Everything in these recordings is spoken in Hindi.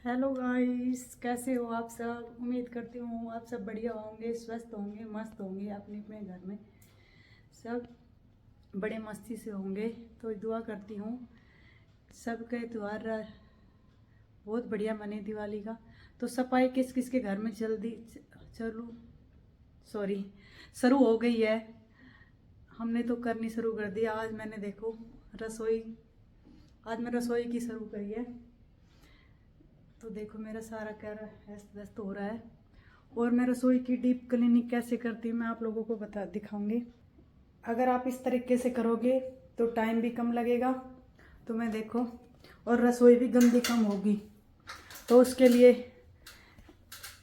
हेलो गाइस, कैसे हो आप सब। उम्मीद करती हूँ आप सब बढ़िया होंगे, स्वस्थ होंगे, मस्त होंगे, अपने अपने घर में सब बड़े मस्ती से होंगे। तो दुआ करती हूँ सबके त्यौहार बहुत बढ़िया मने दिवाली का। तो सफाई किस किस के घर में जल्दी चलू सॉरी शुरू हो गई है। हमने तो करनी शुरू कर दी। आज मैंने देखो रसोई आज मैं रसोई की शुरू करी है। तो देखो मेरा सारा क्या अस्त व्यस्त हो रहा है। और मैं रसोई की डीप क्लीनिंग कैसे करती हूँ मैं आप लोगों को बता दिखाऊंगी। अगर आप इस तरीके से करोगे तो टाइम भी कम लगेगा, तो मैं देखो, और रसोई भी गंदी कम होगी। तो उसके लिए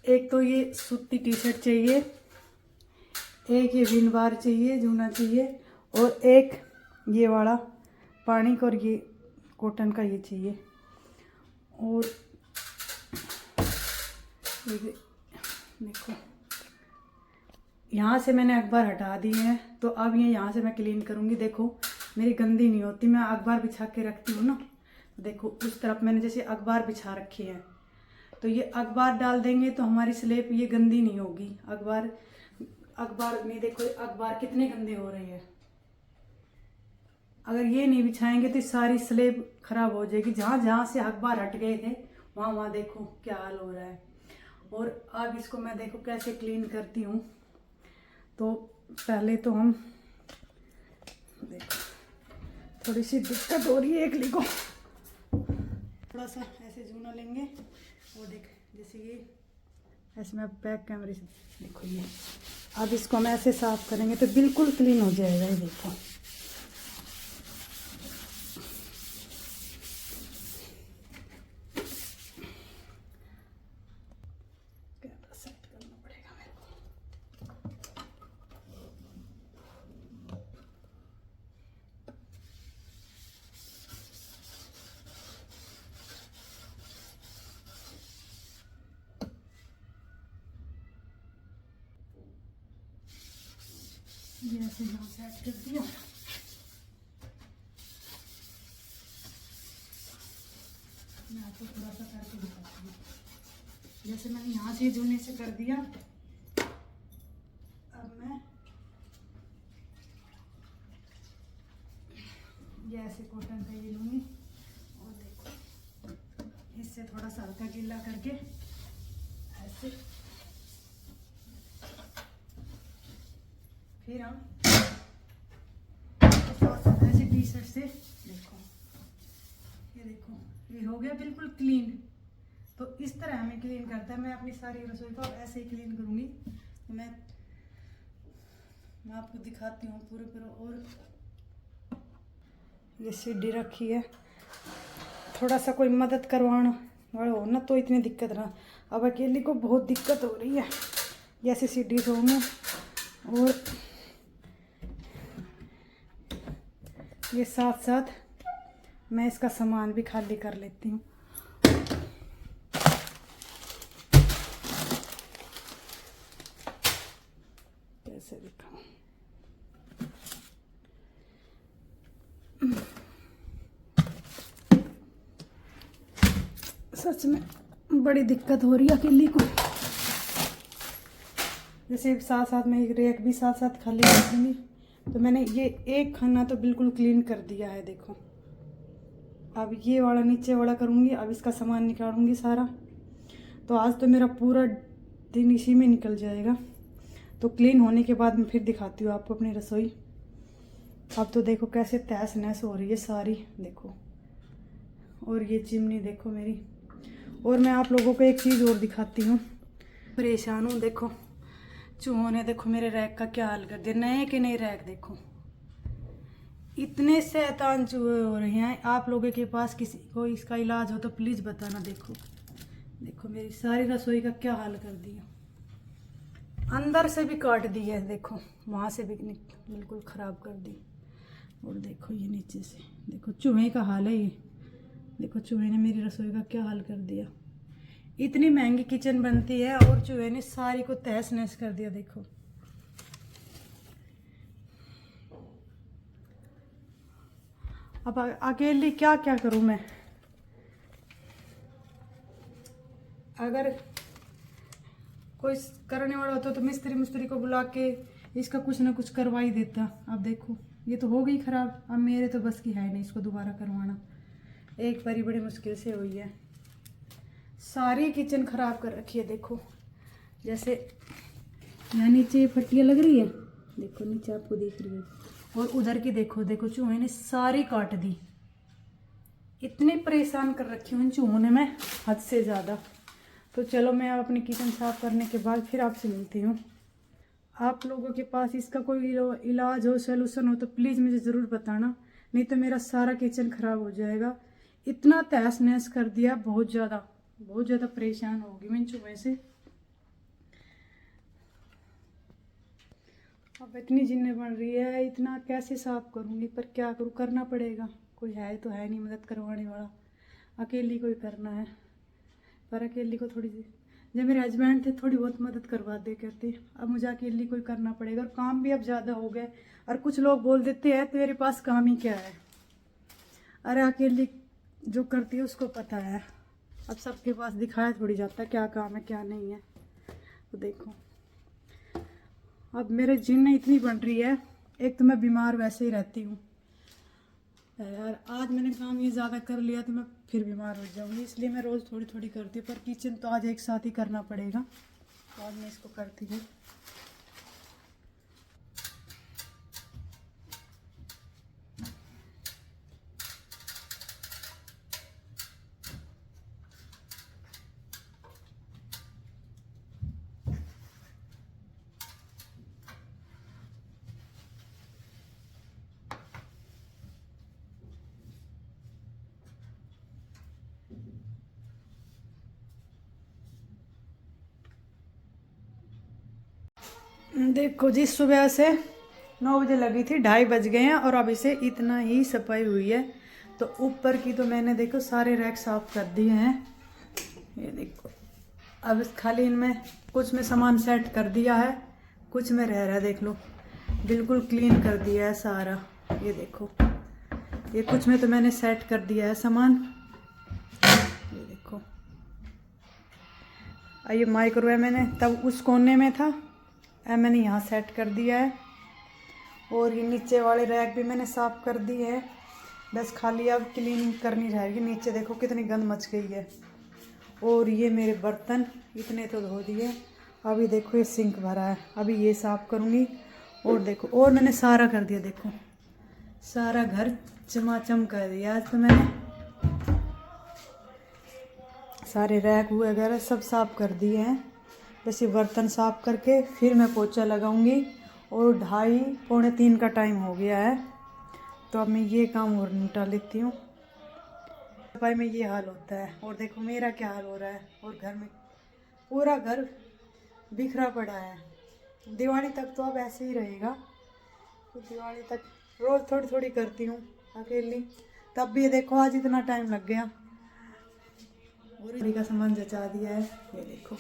एक तो ये सूती टी शर्ट चाहिए, एक ये विन बार चाहिए, जूना चाहिए, और एक ये वाला पानी का, और ये कॉटन का ये चाहिए। और ये देखो यहाँ से मैंने अखबार हटा दी है, तो अब ये यहाँ से मैं क्लीन करूँगी। देखो मेरी गंदी नहीं होती, मैं अखबार बिछा के रखती हूँ ना। देखो उस तरफ मैंने जैसे अखबार बिछा रखी है, तो ये अखबार डाल देंगे तो हमारी स्लेब ये गंदी नहीं होगी। अखबार अखबार में देखो अखबार कितने गंदे हो रहे हैं। अगर ये नहीं बिछाएंगे तो सारी स्लेब खराब हो जाएगी। जहाँ जहाँ से अखबार हट गए थे वहाँ वहाँ देखो क्या हाल हो रहा है। और अब इसको मैं देखो कैसे क्लीन करती हूँ। तो पहले तो हम देखो थोड़ी सी दिक्कत हो रही है एकली को। थोड़ा सा ऐसे जूना लेंगे और देख जैसे ये ऐसे मैं बैक कैमरे से देखो ये। अब इसको हम ऐसे साफ करेंगे तो बिल्कुल क्लीन हो जाएगा। ये देखो कैमरा सेट करना पड़ेगा मेरे को। ये ऐसे यहाँ सेट कर दिया। मैं आपको थोड़ा सा करके दिखाती हूँ। जैसे मैंने यहाँ से जूने से कर दिया, अब मैं ये ऐसे कॉटन का ये लूँगी और देखो इससे थोड़ा सा हल्का गीला करके ऐसे फिर हम ऐसे टी शर्ट से देखो ये हो गया बिल्कुल क्लीन। तो इस तरह हमें क्लीन करता है। मैं अपनी सारी रसोई को ऐसे ही क्लीन करूँगी। तो मैं आपको दिखाती हूँ पूरे पूरा। और ये सीढ़ी रखी है, थोड़ा सा कोई मदद करवाना वाला हो ना तो इतनी दिक्कत ना। अब अकेली को बहुत दिक्कत हो रही है। जैसे सीढ़ी धोऊंगी और ये साथ साथ मैं इसका सामान भी खाली कर लेती हूँ। कैसे दिखाऊं, सच में बड़ी दिक्कत हो रही है अकेली को। जैसे साथ साथ में एक रैक भी साथ साथ खाली कर दूँगी। तो मैंने ये एक खाना तो बिल्कुल क्लीन कर दिया है देखो। अब ये वाला नीचे वाला करूँगी, अब इसका सामान निकालूंगी सारा। तो आज तो मेरा पूरा दिन इसी में निकल जाएगा। तो क्लीन होने के बाद मैं फिर दिखाती हूँ आपको अपनी रसोई। अब तो देखो कैसे तहस नहस हो रही है सारी देखो। और ये चिमनी देखो मेरी। और मैं आप लोगों को एक चीज़ और दिखाती हूँ। परेशान हूँ देखो, चूहों ने देखो मेरे रैक का क्या हाल कर दिया। नए के नए रैक देखो, इतने शैतान चूहे हो रहे हैं। आप लोगों के पास किसी को इसका इलाज हो तो प्लीज़ बताना। देखो देखो मेरी सारी रसोई का क्या हाल कर दिया। अंदर से भी काट दी है देखो, वहाँ से भी बिल्कुल ख़राब कर दी। और देखो ये नीचे से देखो चूहे का हाल है। ये देखो चूहे ने मेरी रसोई का क्या हाल कर दिया। इतनी महंगी किचन बनती है और चूहे ने सारी को तहस नहस कर दिया देखो। अब अकेली क्या क्या करूं मैं। अगर कोई करने वाला होता तो मिस्त्री को बुला के इसका कुछ ना कुछ करवा ही देता। अब देखो ये तो हो गई ख़राब, अब मेरे तो बस की है नहीं इसको दोबारा करवाना। एक बारी बड़ी मुश्किल से हुई है। सारी किचन ख़राब कर रखी है। देखो जैसे यहाँ नीचे फट्टियाँ लग रही है, देखो नीचे आपको दिख रही है, और उधर की देखो, देखो चूहे ने सारी काट दी। इतनी परेशान कर रखी हूँ इन चूहों ने, मैं हद से ज़्यादा। तो चलो मैं अपनी किचन साफ़ करने के बाद फिर आपसे मिलती हूँ। आप लोगों के पास इसका कोई इलाज हो, सलूशन हो तो प्लीज़ मुझे ज़रूर बताना, नहीं तो मेरा सारा किचन ख़राब हो जाएगा। इतना तहस नहस कर दिया, बहुत ज़्यादा परेशान होगी मैं इन चूहे से। अब इतनी जिन्ने बन रही है, इतना कैसे साफ़ करूँगी, पर क्या करूँ, करना पड़ेगा। कोई है तो है नहीं मदद करवाने वाला, अकेली कोई करना है। पर अकेली को थोड़ी सी, जब मेरे हस्बैंड थे थोड़ी बहुत मदद करवा दे करते, अब मुझे अकेली कोई करना पड़ेगा। और काम भी अब ज़्यादा हो गए, और कुछ लोग बोल देते हैं तेरे पास काम ही क्या है। अरे अकेली जो करती है उसको पता है। अब सबके पास दिखाया थोड़ी जाता है क्या काम है क्या नहीं है। तो देखो अब मेरे जिन्न इतनी बन रही है। एक तो मैं बीमार वैसे ही रहती हूँ यार, आज मैंने काम ये ज़्यादा कर लिया तो मैं फिर बीमार हो जाऊँगी, इसलिए मैं रोज़ थोड़ी थोड़ी करती हूँ। पर किचन तो आज एक साथ ही करना पड़ेगा, तो आज मैं इसको करती हूँ। देखो जी, सुबह से 9 बजे लगी थी, 2:30 बज गए हैं और अभी से इतना ही सफाई हुई है। तो ऊपर की तो मैंने देखो सारे रैक साफ कर दिए हैं, ये देखो। अब खाली इनमें कुछ में सामान सेट कर दिया है, कुछ में रह रहा है, देख लो बिल्कुल क्लीन कर दिया है सारा। ये देखो, ये कुछ में तो मैंने सेट कर दिया है सामान, ये देखो। ये माइक्रोवेव मैंने तब उस कोने में था, मैंने यहाँ सेट कर दिया है। और ये नीचे वाले रैक भी मैंने साफ़ कर दिए हैं, बस खाली अब क्लीनिंग करनी रहेगी। नीचे देखो कितनी गंद मच गई है। और ये मेरे बर्तन इतने तो धो दिए, अभी देखो ये सिंक भरा है, अभी ये साफ़ करूँगी। और देखो, और मैंने सारा कर दिया, देखो सारा घर चमाचम कर दिया आज तो मैंने। सारे रैक वगैरह सब साफ़ कर दिए हैं, बस ये बर्तन साफ़ करके फिर मैं पोछा लगाऊंगी। और 2:30 पौने 3 का टाइम हो गया है, तो अब मैं ये काम और निपटा लेती हूँ। सफाई में ये हाल होता है। और देखो मेरा क्या हाल हो रहा है, और घर में पूरा घर बिखरा पड़ा है। दिवाली तक तो अब ऐसे ही रहेगा, तो दिवाली तक रोज़ थोड़ी थोड़ी करती हूँ अकेली, तब भी ये देखो आज इतना टाइम लग गया। और का सामान जचा दिया है, ये देखो,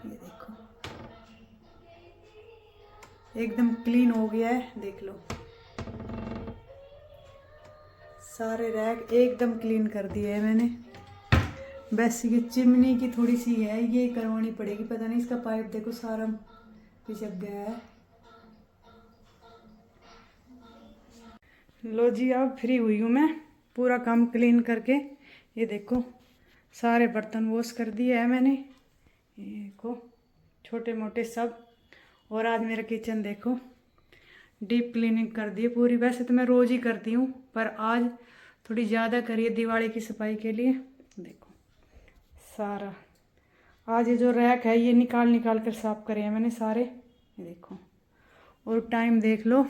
ये देखो एकदम क्लीन हो गया है, देख लो सारे रैक एकदम क्लीन कर दिए है मैंने। बस ये चिमनी की थोड़ी सी है, ये करवानी पड़ेगी, पता नहीं इसका पाइप देखो सारा पिचक गया है। लो जी, अब फ्री हुई हूँ मैं पूरा काम क्लीन करके। ये देखो सारे बर्तन वॉश कर दिए है मैंने, ये देखो छोटे मोटे सब। और आज मेरा किचन देखो डीप क्लीनिंग कर दी है पूरी। वैसे तो मैं रोज़ ही करती हूँ, पर आज थोड़ी ज़्यादा करी है दिवाली की सफाई के लिए। देखो सारा आज ये जो रैक है ये निकाल कर साफ़ करे हैं मैंने सारे, ये देखो। और टाइम देख लो,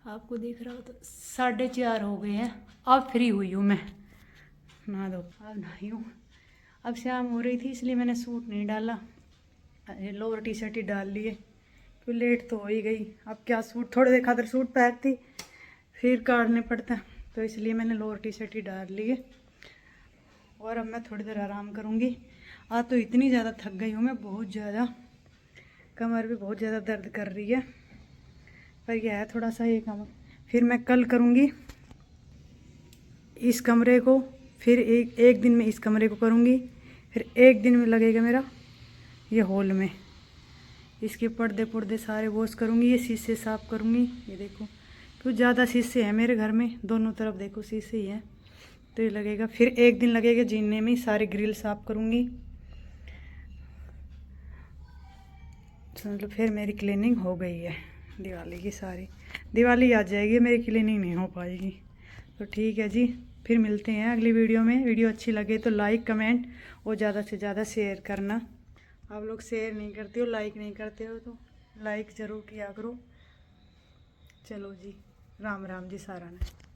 आपको दिख रहा हो तो 4:30 हो गए हैं। अब फ्री हुई हूँ मैं, नहा दो अब नहाई हूँ। अब शाम हो रही थी इसलिए मैंने सूट नहीं डाला, लोअर टी शर्ट ही डाल लिए, क्यों लेट तो हो ही गई। अब क्या सूट, थोड़ी देर खातर सूट पहनती फिर काटने पड़ता, तो इसलिए मैंने लोअर टी शर्ट ही डाल लिए। और अब मैं थोड़ी देर आराम करूँगी। आज तो इतनी ज़्यादा थक गई हूँ मैं, बहुत ज़्यादा, कमर भी बहुत ज़्यादा दर्द कर रही है। पर यह है थोड़ा सा ये काम, फिर मैं कल करूँगी। इस कमरे को, फिर एक दिन में इस कमरे को करूँगी, फिर एक दिन में लगेगा मेरा ये हॉल में। इसके पर्दे सारे वॉश करूँगी, ये शीशे साफ़ करूँगी। ये देखो कुछ ज़्यादा शीशे हैं मेरे घर में, दोनों तरफ देखो शीशे ही हैं। तो ये लगेगा, फिर एक दिन लगेगा जीने में, सारे ग्रिल साफ़ करूँगी। मतलब फिर मेरी क्लीनिंग हो गई है दिवाली की। सारी दिवाली आ जाएगी, मेरी क्लीनिंग नहीं हो पाएगी। तो ठीक है जी, फिर मिलते हैं अगली वीडियो में। वीडियो अच्छी लगे तो लाइक कमेंट और ज़्यादा से ज़्यादा शेयर करना। आप लोग शेयर नहीं करते हो, लाइक नहीं करते हो, तो लाइक ज़रूर किया करो। चलो जी, राम राम जी सारा ने।